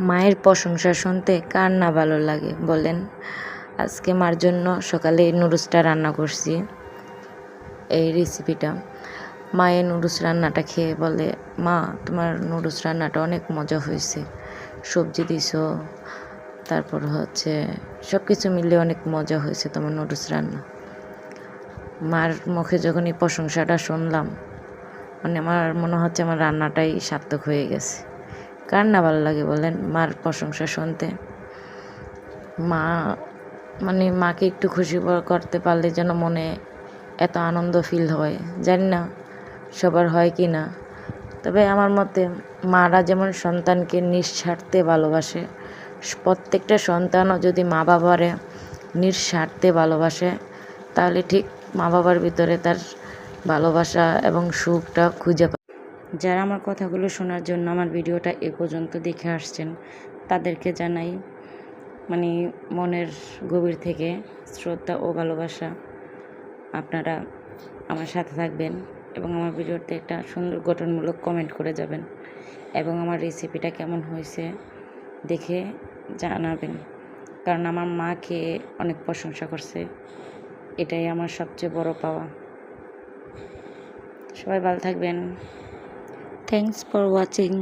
মায়ের প্রশংসা শুনতে কার না ভালো লাগে বলেন। আজকে মার জন্য সকালে নুডলসটা রান্না করছি। এই রেসিপিটা মায়ের নুডলস রান্নাটা খেয়ে বলে, মা তোমার নুডলস রান্নাটা অনেক মজা হয়েছে, সবজি দিছো, তারপর হচ্ছে সব কিছু মিলে অনেক মজা হয়েছে তোমার নুডলস রান্না। মার মুখে যখন এই প্রশংসাটা শুনলাম, মানে আমার মনে হচ্ছে আমার রান্নাটাই সার্থক হয়ে গেছে। কার না ভালো লাগে বলেন মার প্রশংসা শুনতে। মা মানে মাকে একটু খুশি করতে পারলে যেন মনে এত আনন্দ ফিল হয়, জানি না সবার হয় কি না। তবে আমার মতে মারা যেমন সন্তানকে নিঃস্বার্থে ভালোবাসে, প্রত্যেকটা সন্তানও যদি মা বাবারে নিঃস্বার্থে ভালোবাসে, তাহলে ঠিক মা বাবার ভিতরে তার ভালোবাসা এবং সুখটা খুঁজে পায়। যারা আমার কথাগুলো শোনার জন্য আমার ভিডিওটা এ পর্যন্ত দেখে আসছেন, তাদেরকে জানাই মানে মনের গভীর থেকে শ্রদ্ধা ও ভালোবাসা। আপনারা আমার সাথে থাকবেন এবং আমার ভিডিওতে একটা সুন্দর গঠনমূলক কমেন্ট করে যাবেন এবং আমার রেসিপিটা কেমন হয়েছে দেখে জানাবেন, কারণ আমার মা খেয়ে অনেক প্রশংসা করছে। এটাই আমার সবচেয়ে বড় পাওয়া। সবাই ভালো থাকবেন। Thanks for watching.